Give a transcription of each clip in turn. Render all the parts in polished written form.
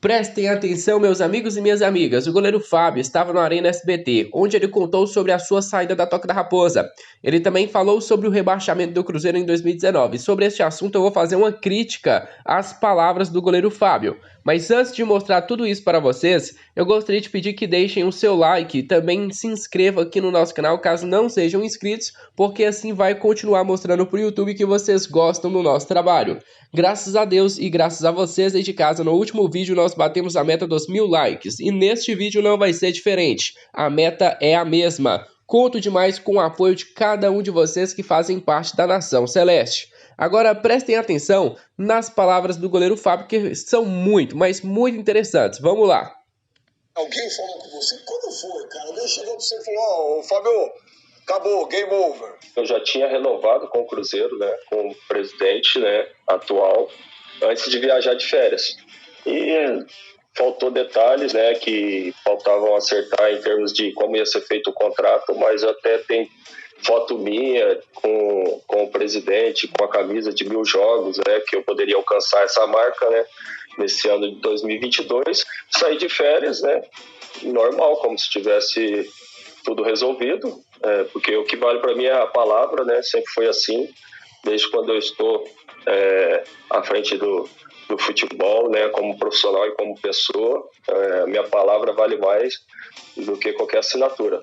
Prestem atenção, meus amigos e minhas amigas. O goleiro Fábio estava no Arena SBT, onde ele contou sobre a sua saída da Toca da Raposa. Ele também falou sobre o rebaixamento do Cruzeiro em 2019. Sobre este assunto, eu vou fazer uma crítica às palavras do goleiro Fábio. Mas antes de mostrar tudo isso para vocês, eu gostaria de pedir que deixem o seu like e também se inscrevam aqui no nosso canal, caso não sejam inscritos, porque assim vai continuar mostrando para o YouTube que vocês gostam do nosso trabalho. Graças a Deus e graças a vocês aí de casa, no último vídeo nós batemos a meta dos 1000 likes e neste vídeo não vai ser diferente. A meta é a mesma. Conto demais com o apoio de cada um de vocês que fazem parte da Nação Celeste. Agora prestem atenção nas palavras do goleiro Fábio, que são muito, mas muito interessantes. Vamos lá. Alguém falou com você? Quando foi, cara? Alguém chegou pra você e falou, Fábio, acabou, game over. Eu já tinha renovado com o Cruzeiro, né, com o presidente, né, atual, antes de viajar de férias. E faltou detalhes, né, que faltavam acertar em termos de como ia ser feito o contrato, mas até tem foto minha com o presidente, com a camisa de 1000 jogos, né, que eu poderia alcançar essa marca, né, nesse ano de 2022. Saí de férias, né, normal, como se tivesse tudo resolvido, porque o que vale para mim é a palavra, né, sempre foi assim, desde quando eu estou à frente do futebol, né, como profissional e como pessoa, minha palavra vale mais do que qualquer assinatura.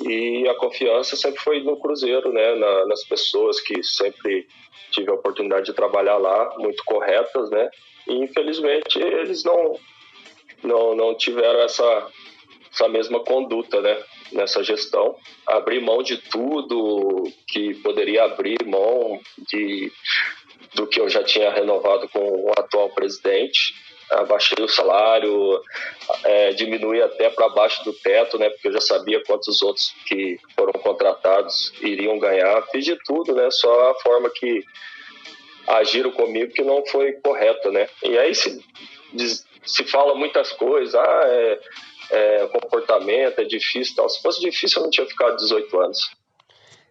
E a confiança sempre foi no Cruzeiro, né, nas pessoas que sempre tive a oportunidade de trabalhar lá, muito corretas, né, e infelizmente eles não tiveram essa mesma conduta, né, nessa gestão. Abrir mão de tudo que poderia abrir mão do que eu já tinha renovado com o atual presidente. Abaixei o salário, diminui até para baixo do teto, né, porque eu já sabia quantos outros que foram contratados iriam ganhar. Fiz de tudo, né, só a forma que agiram comigo que não foi correta, né. E aí se fala muitas coisas, comportamento é difícil, tal. Se fosse difícil eu não tinha ficado 18 anos.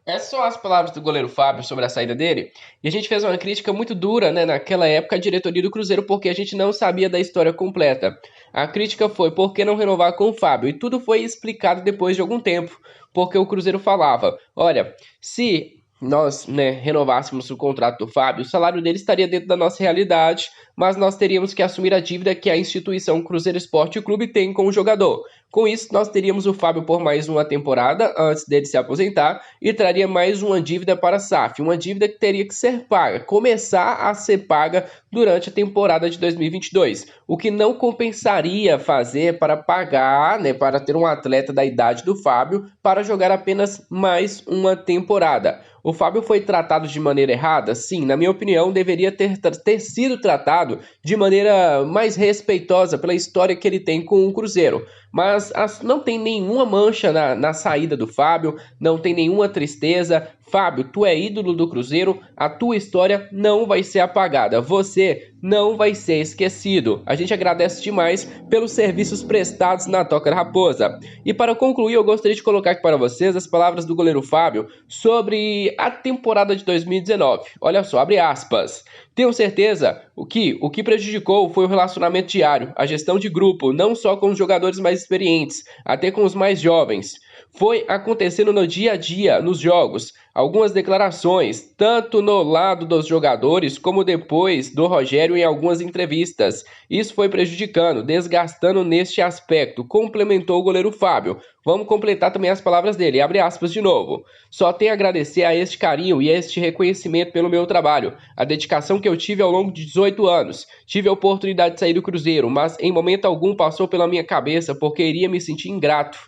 Essas são as palavras do goleiro Fábio sobre a saída dele. E a gente fez uma crítica muito dura, né, naquela época à diretoria do Cruzeiro, porque a gente não sabia da história completa. A crítica foi por que não renovar com o Fábio? E tudo foi explicado depois de algum tempo, porque o Cruzeiro falava, olha, se nós, né, renovássemos o contrato do Fábio, o salário dele estaria dentro da nossa realidade, mas nós teríamos que assumir a dívida que a instituição Cruzeiro Esporte Clube tem com o jogador. Com isso, nós teríamos o Fábio por mais uma temporada antes dele se aposentar e traria mais uma dívida para a SAF, uma dívida que teria que ser paga, começar a ser paga durante a temporada de 2022, o que não compensaria fazer para pagar, né, para ter um atleta da idade do Fábio para jogar apenas mais uma temporada. O Fábio foi tratado de maneira errada? Sim, na minha opinião, deveria ter sido tratado de maneira mais respeitosa pela história que ele tem com o Cruzeiro. Mas não tem nenhuma mancha na saída do Fábio, não tem nenhuma tristeza. Fábio, tu é ídolo do Cruzeiro, a tua história não vai ser apagada, você não vai ser esquecido. A gente agradece demais pelos serviços prestados na Toca da Raposa. E para concluir, eu gostaria de colocar aqui para vocês as palavras do goleiro Fábio sobre a temporada de 2019. Olha só, abre aspas. Tenho certeza o que prejudicou foi o relacionamento diário, a gestão de grupo, não só com os jogadores mais experientes, até com os mais jovens. Foi acontecendo no dia a dia, nos jogos, algumas declarações, tanto no lado dos jogadores como depois do Rogério em algumas entrevistas. Isso foi prejudicando, desgastando neste aspecto, complementou o goleiro Fábio. Vamos completar também as palavras dele, abre aspas de novo. Só tenho a agradecer a este carinho e a este reconhecimento pelo meu trabalho, a dedicação que eu tive ao longo de 18 anos. Tive a oportunidade de sair do Cruzeiro, mas em momento algum passou pela minha cabeça porque iria me sentir ingrato.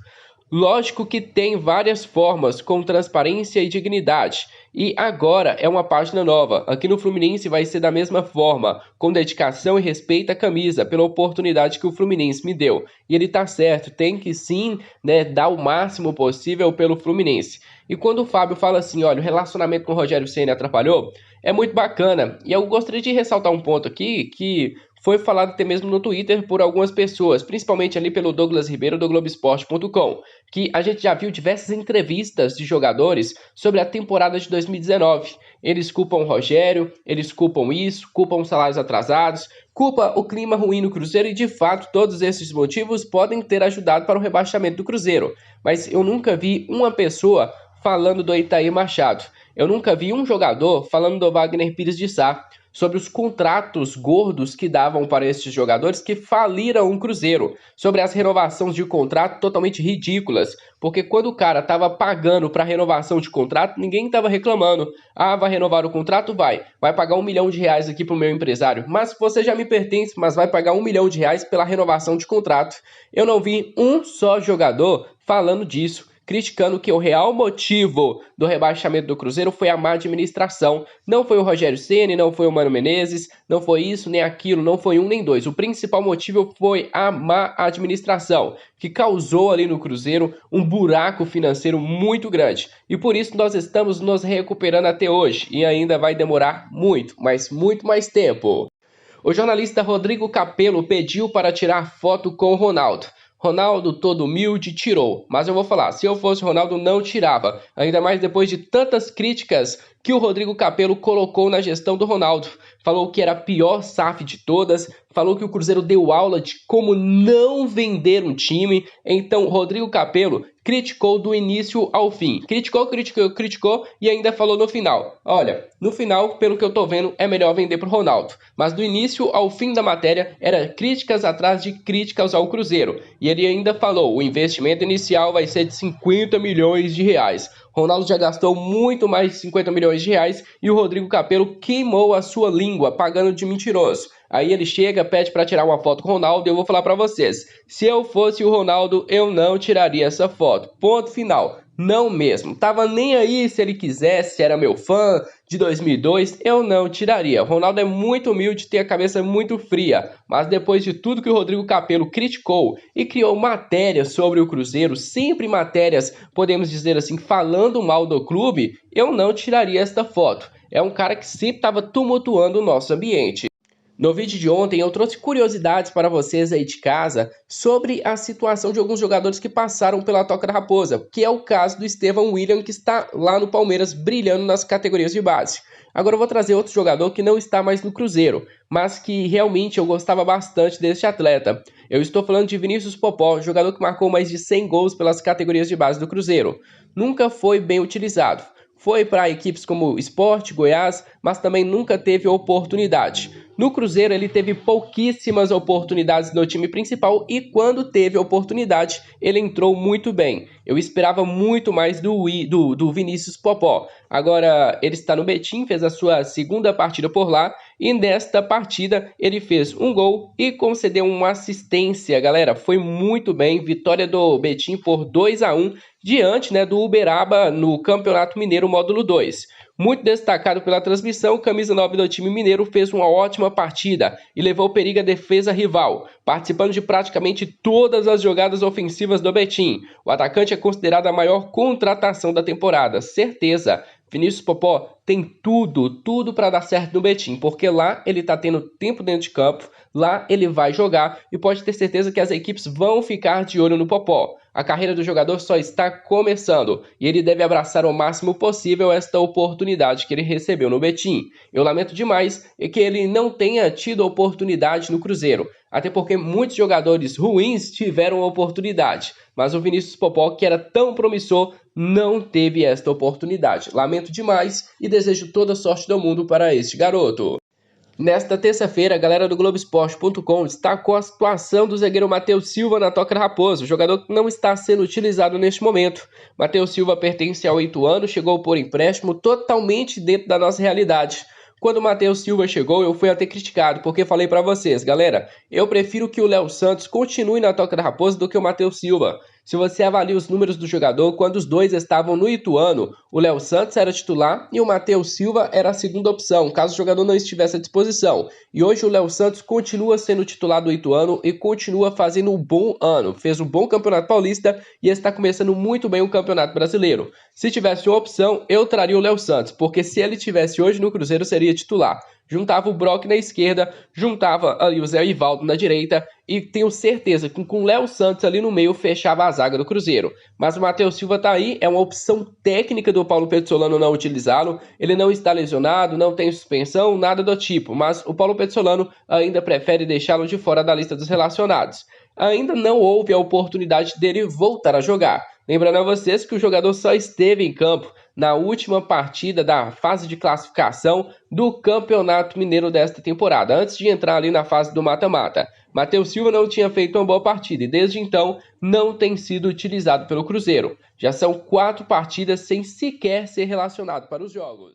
Lógico que tem várias formas, com transparência e dignidade. E agora é uma página nova. Aqui no Fluminense vai ser da mesma forma, com dedicação e respeito à camisa, pela oportunidade que o Fluminense me deu. E ele tá certo, tem que sim, né, dar o máximo possível pelo Fluminense. E quando o Fábio fala assim, olha, o relacionamento com o Rogério Ceni atrapalhou, é muito bacana. E eu gostaria de ressaltar um ponto aqui que foi falado até mesmo no Twitter por algumas pessoas, principalmente ali pelo Douglas Ribeiro do Globoesporte.com, que a gente já viu diversas entrevistas de jogadores sobre a temporada de 2019. Eles culpam o Rogério, eles culpam isso, culpam salários atrasados, culpa o clima ruim no Cruzeiro e, de fato, todos esses motivos podem ter ajudado para o rebaixamento do Cruzeiro. Mas eu nunca vi uma pessoa falando do Itair Machado. Eu nunca vi um jogador falando do Wagner Pires de Sá, sobre os contratos gordos que davam para esses jogadores que faliram o Cruzeiro, sobre as renovações de contrato totalmente ridículas, porque quando o cara estava pagando para renovação de contrato, ninguém estava reclamando. Ah, vai renovar o contrato? Vai pagar R$1 milhão aqui para o meu empresário, mas você já me pertence, mas vai pagar R$1 milhão pela renovação de contrato. Eu não vi um só jogador falando disso, criticando que o real motivo do rebaixamento do Cruzeiro foi a má administração. Não foi o Rogério Ceni, não foi o Mano Menezes, não foi isso nem aquilo, não foi um nem dois. O principal motivo foi a má administração, que causou ali no Cruzeiro um buraco financeiro muito grande. E por isso nós estamos nos recuperando até hoje, e ainda vai demorar muito, mas muito mais tempo. O jornalista Rodrigo Capello pediu para tirar foto com o Ronaldo. Ronaldo, todo humilde, tirou. Mas eu vou falar, se eu fosse Ronaldo, não tirava. Ainda mais depois de tantas críticas que o Rodrigo Capello colocou na gestão do Ronaldo. Falou que era a pior SAF de todas, falou que o Cruzeiro deu aula de como não vender um time. Então, Rodrigo Capello criticou do início ao fim. Criticou e ainda falou no final. Olha, no final, pelo que eu tô vendo, é melhor vender pro Ronaldo. Mas do início ao fim da matéria, era críticas atrás de críticas ao Cruzeiro. E ele ainda falou, o investimento inicial vai ser de R$50 milhões. Ronaldo já gastou muito mais de R$50 milhões e o Rodrigo Capello queimou a sua língua, pagando de mentiroso. Aí ele chega, pede para tirar uma foto com o Ronaldo e eu vou falar para vocês. Se eu fosse o Ronaldo, eu não tiraria essa foto. Ponto final. Não mesmo. Tava nem aí se ele quisesse, era meu fã de 2002, eu não tiraria. O Ronaldo é muito humilde, tem a cabeça muito fria. Mas depois de tudo que o Rodrigo Capello criticou e criou matérias sobre o Cruzeiro, sempre matérias, podemos dizer assim, falando mal do clube, eu não tiraria esta foto. É um cara que sempre estava tumultuando o nosso ambiente. No vídeo de ontem eu trouxe curiosidades para vocês aí de casa sobre a situação de alguns jogadores que passaram pela Toca da Raposa, que é o caso do Estevão William, que está lá no Palmeiras brilhando nas categorias de base. Agora eu vou trazer outro jogador que não está mais no Cruzeiro, mas que realmente eu gostava bastante deste atleta. Eu estou falando de Vinícius Popó, jogador que marcou mais de 100 gols pelas categorias de base do Cruzeiro. Nunca foi bem utilizado. Foi para equipes como Sport, Goiás, mas também nunca teve oportunidade. No Cruzeiro ele teve pouquíssimas oportunidades no time principal e quando teve oportunidade ele entrou muito bem. Eu esperava muito mais do Vinícius Popó. Agora ele está no Betim, fez a sua segunda partida por lá e nesta partida ele fez um gol e concedeu uma assistência. Galera, foi muito bem, vitória do Betim por 2-1 diante, do Uberaba no Campeonato Mineiro Módulo 2. Muito destacado pela transmissão, o camisa 9 do time mineiro fez uma ótima partida e levou perigo à defesa rival, participando de praticamente todas as jogadas ofensivas do Betim. O atacante é considerado a maior contratação da temporada, certeza. Vinícius Popó tem tudo para dar certo no Betim, porque lá ele está tendo tempo dentro de campo, lá ele vai jogar e pode ter certeza que as equipes vão ficar de olho no Popó. A carreira do jogador só está começando e ele deve abraçar o máximo possível esta oportunidade que ele recebeu no Betim. Eu lamento demais que ele não tenha tido oportunidade no Cruzeiro, até porque muitos jogadores ruins tiveram oportunidade, mas o Vinícius Popó, que era tão promissor, não teve esta oportunidade. Lamento demais e desejo toda a sorte do mundo para este garoto. Nesta terça-feira, a galera do Globoesporte.com destacou a situação do zagueiro Matheus Silva na Toca da Raposa, o jogador que não está sendo utilizado neste momento. Matheus Silva pertence ao Ituano, chegou por empréstimo totalmente dentro da nossa realidade. Quando o Matheus Silva chegou, eu fui até criticado, porque falei pra vocês, galera, eu prefiro que o Léo Santos continue na Toca da Raposa do que o Matheus Silva. Se você avalia os números do jogador, quando os dois estavam no Ituano, o Léo Santos era titular e o Matheus Silva era a segunda opção, caso o jogador não estivesse à disposição. E hoje o Léo Santos continua sendo titular do Ituano e continua fazendo um bom ano. Fez um bom Campeonato Paulista e está começando muito bem o Campeonato Brasileiro. Se tivesse uma opção, eu traria o Léo Santos, porque se ele tivesse hoje no Cruzeiro, seria titular. juntava o Brock na esquerda, juntava ali o Zé Ivaldo na direita e tenho certeza que com o Léo Santos ali no meio fechava a zaga do Cruzeiro. Mas o Matheus Silva tá aí, é uma opção técnica do Paulo Pezzolano não utilizá-lo. Ele não está lesionado, não tem suspensão, nada do tipo, mas o Paulo Pezzolano ainda prefere deixá-lo de fora da lista dos relacionados. Ainda não houve a oportunidade dele voltar a jogar. Lembrando a vocês que o jogador só esteve em campo na última partida da fase de classificação do Campeonato Mineiro desta temporada, antes de entrar ali na fase do mata-mata. Matheus Silva não tinha feito uma boa partida e desde então não tem sido utilizado pelo Cruzeiro. Já são 4 partidas sem sequer ser relacionado para os jogos.